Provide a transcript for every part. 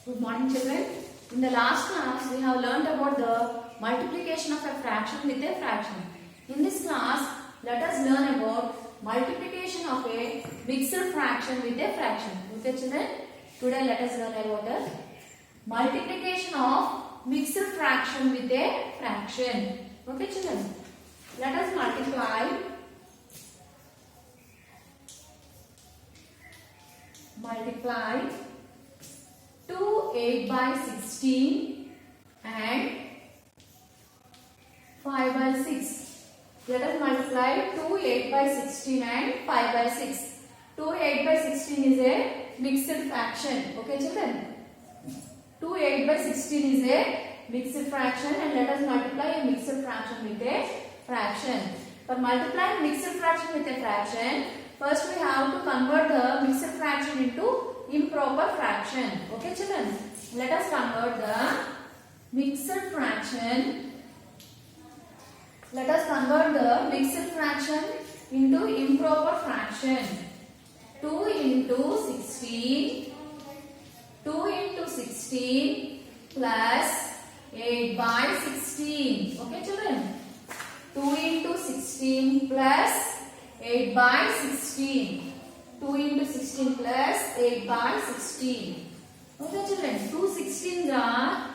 Good morning, children. In the last class, we have learned about the multiplication of a fraction with a fraction. In this class, let us learn about multiplication of a mixed fraction with a fraction. Okay, children? Today, let us learn about the multiplication of mixed fraction with a fraction. Okay, children? Let us multiply 2 8 by 16 and 5 by 6. Let us multiply 2 8 by 16 and 5 by 6. 2 8 by 16 is a mixed fraction. Okay, children? 2 8 by 16 is a mixed fraction, and let us multiply a mixed fraction with a fraction. For multiplying mixed fraction with a fraction, first we have to convert the mixed fraction into improper fraction. Okay, children? Let us convert the mixed fraction. Let us convert the mixed fraction into improper fraction. 2 into 16. 2 into 16 plus 8 by 16. Okay, children? 2 into 16 plus 8 by 16. 2 into 16 plus 8 by 16. Okay, children? 2 16s are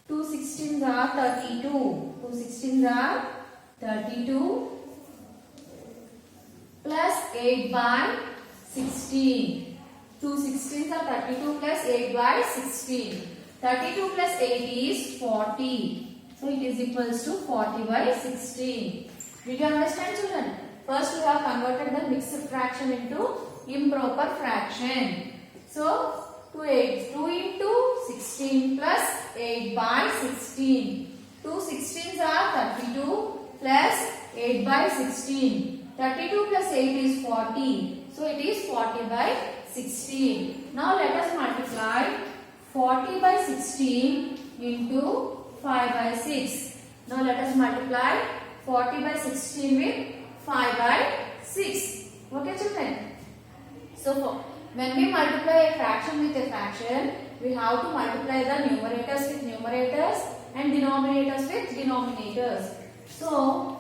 32. 2 16s are 32 plus 8 by 16. 2 16s are 32 plus 8 by 16. 32 plus 8 is 40. So it is equals to 40 by 16. Did you understand, children? First we have converted the mixed fraction into improper fraction. So 2 into 16 plus 8 by 16. 2 16s are 32 plus 8 by 16. 32 plus 8 is 40. So it is 40 by 16. Now let us multiply 40 by 16 into 5 by 6. Now let us multiply 40 by 16 with 5 by 6. Okay, children? So when we multiply a fraction with a fraction, we have to multiply the numerators with numerators and denominators with denominators. So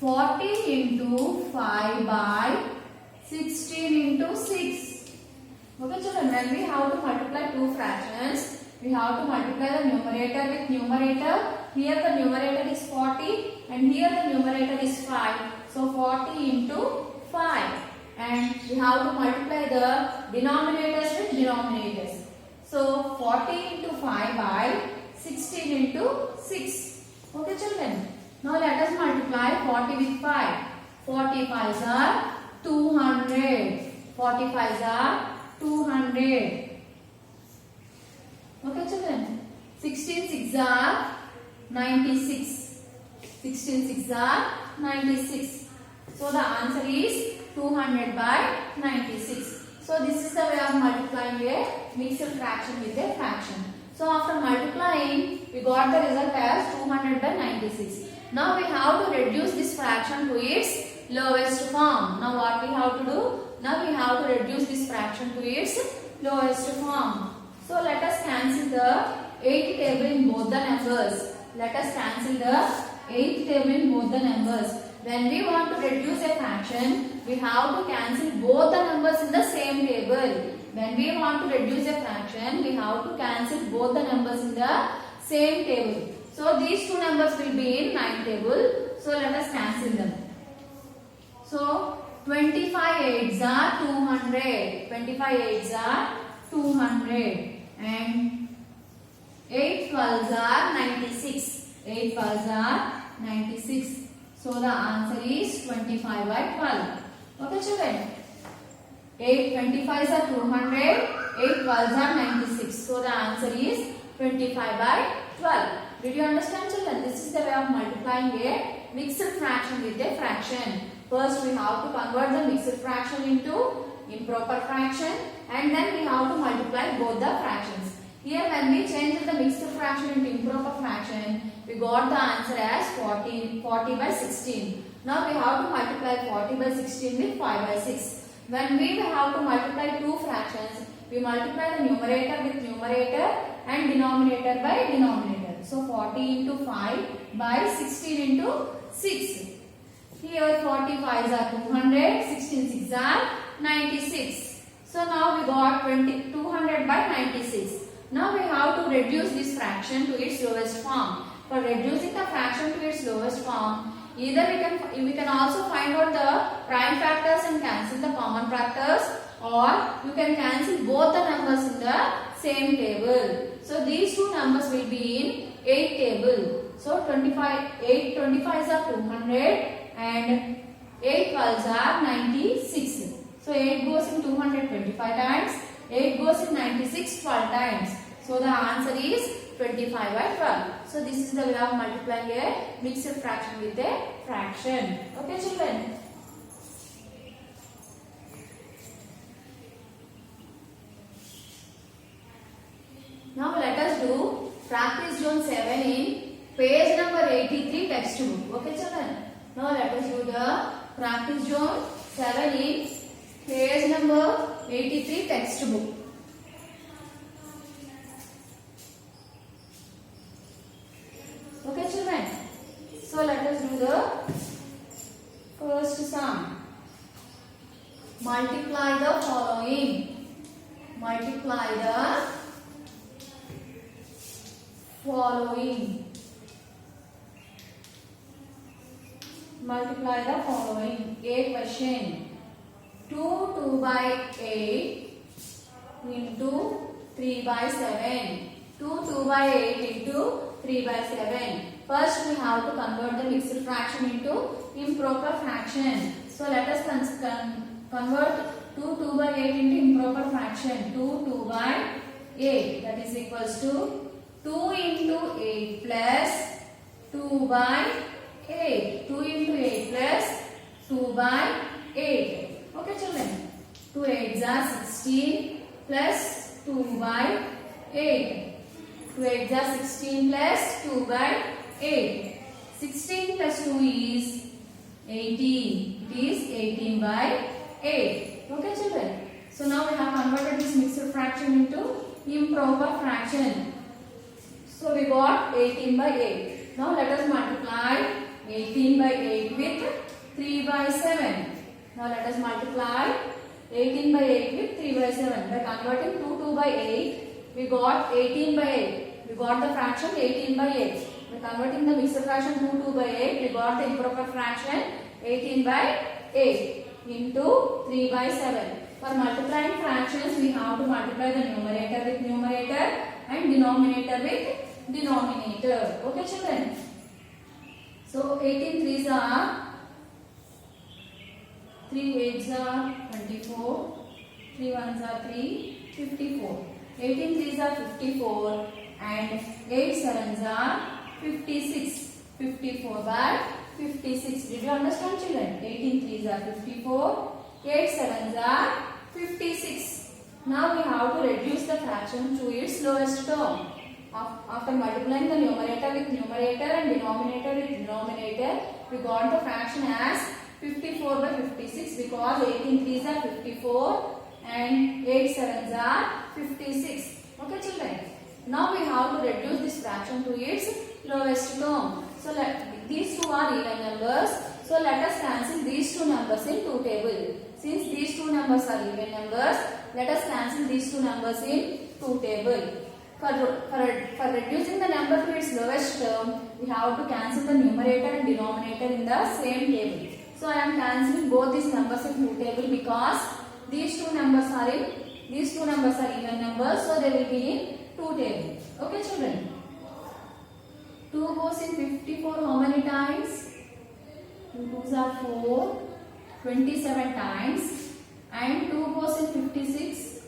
40 into 5 by 16 into 6. Okay, children, when we have to multiply two fractions, we have to multiply the numerator with numerator. Here the numerator is 40 and here the numerator is 5. So 40 into 5. And we have to multiply the denominators with denominators. So 40 into 5 by 16 into 6. Okay, children. Now let us multiply 40 with 5. 40 5s are 200. 40 5s are 200. Okay, children. 16 6s are 96. 16 6s are 96. So the answer is 200 by 96. So this is the way of multiplying a mixed fraction with a fraction. So after multiplying, we got the result as 200 by 96. Now we have to reduce this fraction to its lowest form. Now what we have to do? Now we have to reduce this fraction to its lowest form. So let us cancel the 8th table in both the numbers. Let us cancel the 8th table in both the numbers. When we want to reduce a fraction, we have to cancel both the numbers in the same table. When we want to reduce a fraction, we have to cancel both the numbers in the same table. So these two numbers will be in 9th table. So let us cancel them. So 25 8s are 200. 25 8s are 200. And 8 12s are 96. 8 12s are 96. So the answer is 25 by 12. Okay, children? 8 25s are 200. 8 12s are 96. So the answer is 25 by 12. Did you understand, children? This is the way of multiplying a mixed fraction with a fraction. First we have to convert the mixed fraction into improper fraction, and then we have to multiply both the fractions. Here when we change the mixed fraction into improper fraction, we got the answer as 40 by 16. Now we have to multiply 40 by 16 with 5 by 6. When we have to multiply two fractions, We multiply the numerator with numerator and denominator by denominator. So 40 into 5 by 16 into 6. Here 45s are 200, 16 6 are 96. So now we got 200 by 96. Now we have to reduce this fraction to its lowest form. For reducing the fraction to its lowest form, either we can also find out the prime factors and cancel the common factors, or you can cancel both the numbers in the same table. So these two numbers will be in 8 table. So 8 25s are 200 and 8 12s are 96. So 8 goes in 225 times, 8 goes in 96 12 times. So the answer is 25 by 12. So this is the way of multiplying a mixed fraction with a fraction. Okay children. Now let us do practice zone 7 in page number 83 textbook. Okay children. Now let us do the practice zone 7 in page number 83 textbook. Okay children. So let us do the first sum. Multiply the following. Multiply the following. Multiply the following. A question. 2 by 8 into 3 by 7. 2 by 8 into 3 by 7. First we have to convert the mixed fraction into improper fraction. So let us convert 2 by 8 into improper fraction. 2 by 8, that is equals to 2 into 8 plus 2 by 8. 2 into 8 plus 2 by 8. Okay children. 2 8s are 16 plus 2 by 8. 2 8s are 16 plus 2 by 8. 16 plus 2 is 18. It is 18 by 8. Okay children. So now we have converted this mixed fraction into improper fraction. So we got 18 by 8. Now let us multiply 18 by 8 with 3 by 7. Now let us multiply 18 by 8 with 3 by 7. By converting 2 by 8, we got 18 by 8. We got the fraction 18 by 8. By converting the mixed fraction 2 by 8, we got the improper fraction 18 by 8 into 3 by 7. For multiplying fractions, we have to multiply the numerator with numerator and denominator with denominator. Okay children. So 18 3s are 3 8s are 24, 3 1s are 3, 54. 18 3s are 54 and 8 7s are 56. 54 by 56. Did you understand children? 18 3s are 54, 8 7s are 56. Now we have to reduce the fraction to its lowest term. After multiplying the numerator with numerator and denominator with denominator, we got the fraction as 54 by 56 because 18 3s are 54 and 8 7s are 56. Okay children. Now we have to reduce this fraction to its lowest term. So these two are even numbers. So let us cancel these two numbers in two tables. Since these two numbers are even numbers, let us cancel these two numbers in two tables. For reducing the number to its lowest term, we have to cancel the numerator and denominator in the same table. So I am cancelling both these numbers in two tables because these two numbers are even numbers, so they will be in two tables. Okay children. 2 goes in 54 how many times? 2 2s are 4, 27 times, and 2 goes in 56,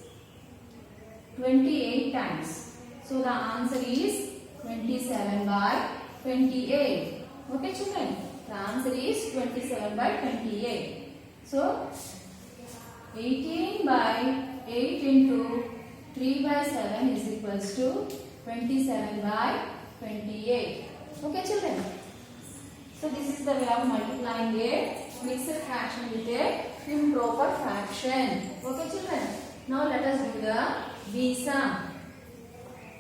28 times. So the answer is 27 by 28. Okay children. The answer is 27 by 28. So 18 by 8 into 3 by 7 is equals to 27 by 28. Okay children. So this is the way of multiplying a mixed fraction with a improper fraction. Okay children. Now let us do the B sum.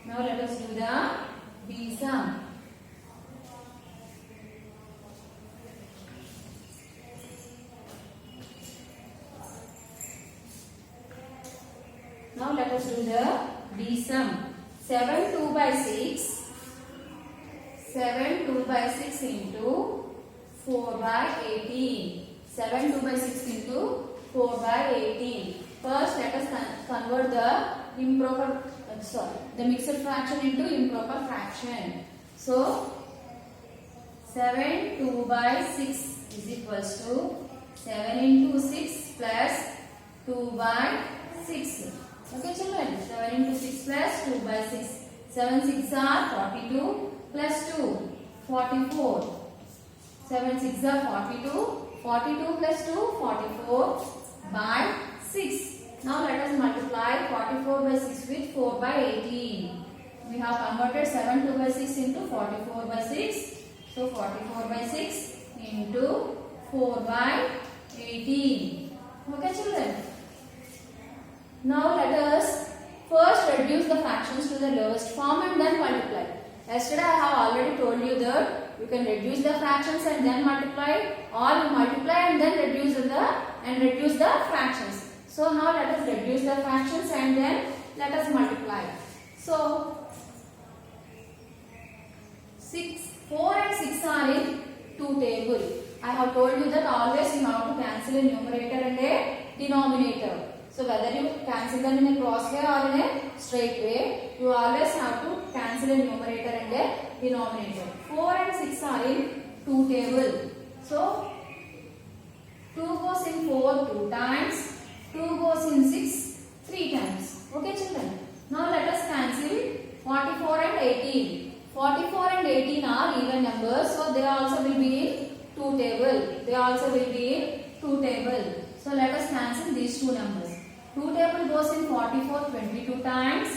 Now let us do the B sum. Now let us do the B sum. 7 2 by 6. 7 2 by 6 into 4 by 18. 7 2 by 6 into 4 by 18. First let us convert the the mixed fraction into improper fraction. So 7 2 by 6 is equals to 7 into 6 plus 2 by 6. Okay children, 7 into 6 plus 2 by 6. 7 6 are 42 plus 2, 44. 7 6 are 42. 42 plus 2, 44 by 6. Now let us multiply 44 by 6 with 4 by 18. We have converted 7 2 by 6 into 44 by 6. So 44 by 6 into 4 by 18. Okay children. Now let us first reduce the fractions to the lowest form and then multiply. Yesterday I have already told you that you can reduce the fractions and then multiply, or you multiply and then reduce the fractions. So now let us reduce the fractions and then let us multiply. So 4 and 6 are in 2 table. I have told you that always you have to cancel a numerator and a denominator. So whether you cancel them in a cross way or in a straight way, you always have to cancel a numerator and a denominator. 4 and 6 are in 2 table. So 2 goes in 4 2 times, 2 goes in 6 3 times. Okay children. Now let us cancel 44 and 18. 44 and 18 are even numbers, so they also will be in 2 table. They also will be in 2 table. So let us cancel these two numbers. 2 table goes in 44 22 times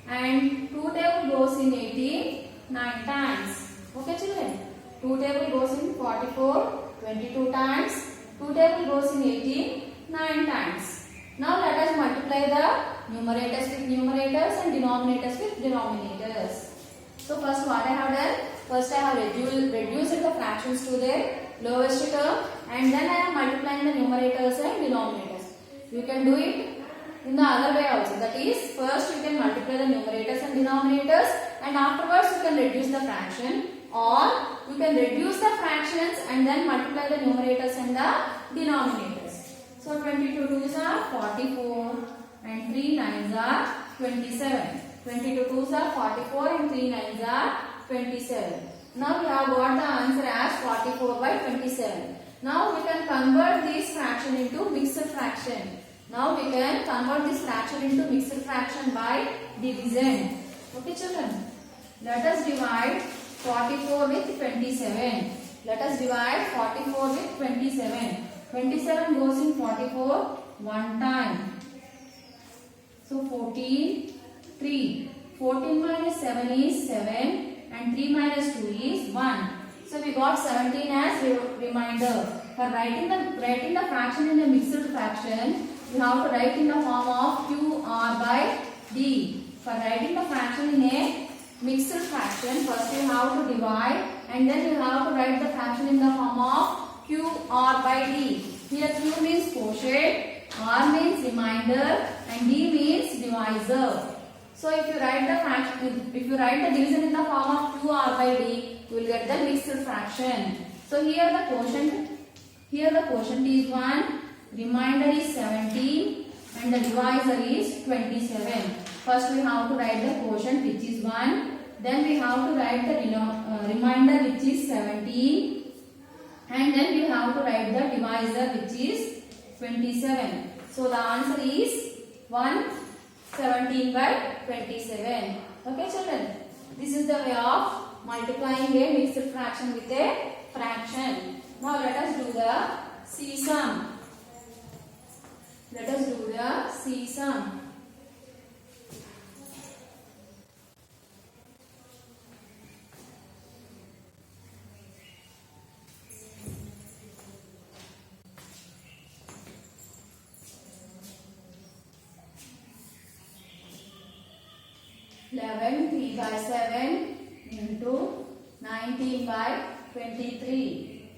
and 2 table goes in 18 9 times. Okay children. 2 table goes in 44 22 times. 2 table goes in 18 9 times. Now let us multiply the numerators with numerators and denominators with denominators. So first what I have done? First I have reduced the fractions to their lowest term and then I am multiplying the numerators and denominators. You can do it in the other way also. That is, first you can multiply the numerators and denominators and afterwards you can reduce the fraction, or you can reduce the fractions and then multiply the numerators and the denominators. So 22 2s are 44 and 3 9s are 27. 22 2s are 44 and 3 9s are 27. Now we have got the answer as 44 by 27. Now we can convert this fraction into mixed fraction. Now we can convert this fraction into mixed fraction by division. Okay children. Let us divide 44 with 27. Let us divide 44 with 27. 27 goes in 44 one time. So 14 3. 14 minus 7 is 7 and 3 minus 2 is 1. So we got 17 as remainder. For writing the fraction in a mixed fraction, you have to write in the form of QR by D. For writing the fraction in a mixed fraction, first you have to divide and then you have to write the fraction in the form of QR by D. Here Q means quotient, R means remainder and D means divisor. So if you write the division in the form of QR by D, you will get the mixed fraction. So here the quotient is 1, remainder is 17 and the divisor is 27. First we have to write the quotient which is 1, then we have to write the remainder which is 17 and then we have to write the divisor which is 27. So the answer is 117 by 27. Okay children, this is the way of multiplying a mixed fraction with a fraction. Now let us do the C sum. Let us do the C sum. 11 3 by 7 into 19 by 23.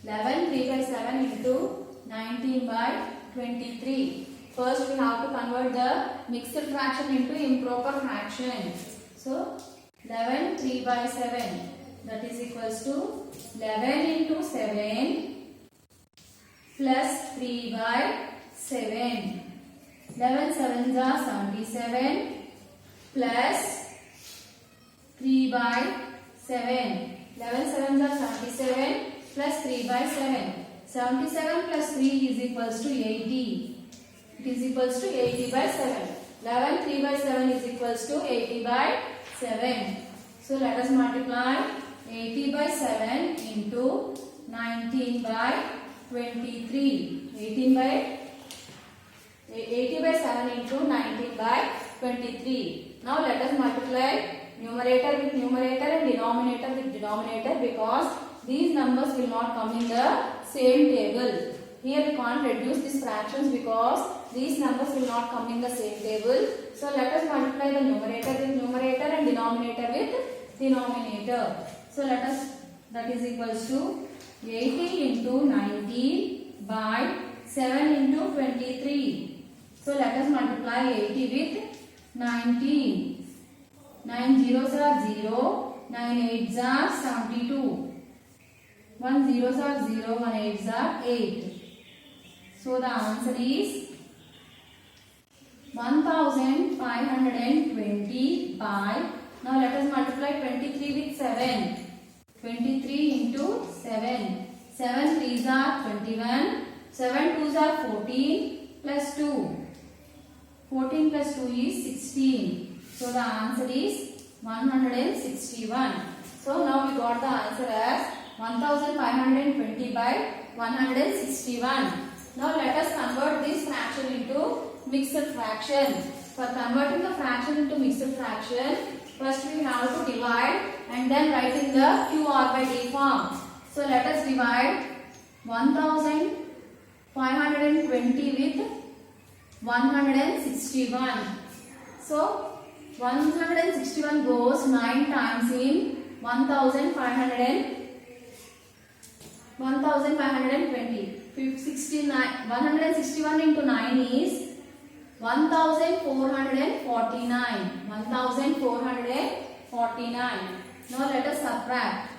11 3 by 7 into 19 by 23. First we have to convert the mixed fraction into improper fraction. So 11 3 by 7, that is equals to 11 into 7 plus 3 by 7. 11 sevens are 77 plus 3 by 7. 11 sevens are 77 plus 3 by 7. 77 plus 3 is equals to 80. It is equals to 80 by 7. 11 3 by 7 is equals to 80 by 7. So let us multiply 80 by 7 into 19 by 23. 80 by 7 into 19 by 23. Now let us multiply numerator with numerator and denominator with denominator, because these numbers will not come in the same table. Here we can't reduce these fractions because these numbers will not come in the same table. So let us multiply the numerator with numerator and denominator with denominator. So let us, that is equals to 80 into 19 by 7 into 23. So let us multiply 80 with 19. 9 zeros are 0, 9 eights are 72. 1 zeros are 0, 1 eights are 8. So the answer is 1520 by, now let us multiply 23 with 7. 23 into 7. 7 3s are 21. 7 2s are 14 plus 2. 14 plus 2 is 16. So the answer is 161. So now we got the answer as 1520 by 161. Now let us convert this fraction into mixed fraction. For converting the fraction into mixed fraction, first we have to divide and then write in the QR by D form. So let us divide 1520 with 161. So 161 goes 9 times in 1520. 161 into 9 is 1449. 1449. Now let us subtract.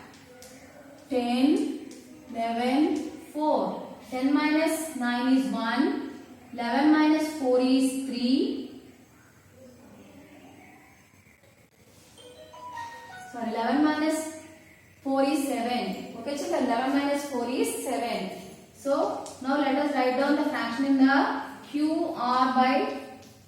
10, 11, 4. 10 minus 9 is 1. 11 minus 4 is 3. Sorry, 11 minus 4 is 7. Okay, children, 11 minus 4 is 7. So, now let us write down the fraction in the QR by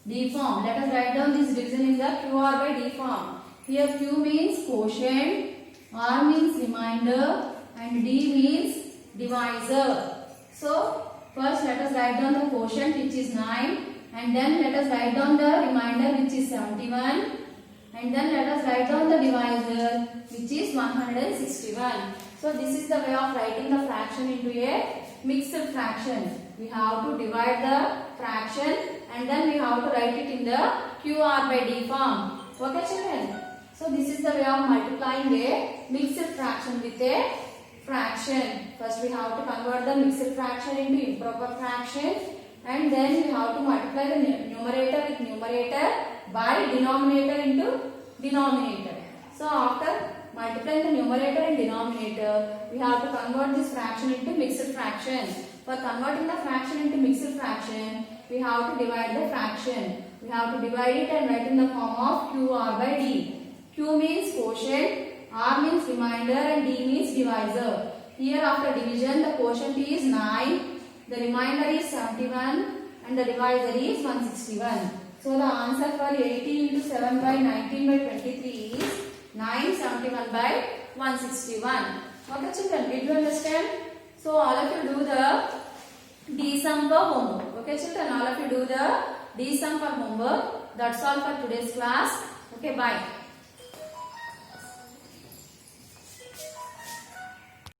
D form. Let us write down this division in the QR by D form. Here Q means quotient, R means remainder, and D means divisor. So, first let us write down the quotient, which is 9, and then let us write down the remainder, which is 71, and then let us write down the divisor, which is 161. So this is the way of writing the fraction into a mixed fraction. We have to divide the fraction and then we have to write it in the QR by D form. Okay, children? So this is the way of multiplying a mixed fraction with a fraction. First we have to convert the mixed fraction into improper fraction, and then we have to multiply the numerator with numerator by denominator into denominator. So after multiplying the numerator and denominator, we have to convert this fraction into mixed fraction. For converting the fraction into mixed fraction, we have to divide the fraction. We have to divide it and write in the form of QR by D. Q means quotient, R means remainder, and D means divisor. Here after division, the quotient is 9, the remainder is 71, and the divisor is 161. So the answer for 80 into 7 by 19 by 23 is 971 by 161. Okay, children, did you understand? So all of you do the D sum for homework. Okay, children, all of you do the D sum for homework. That's all for today's class. Okay, bye.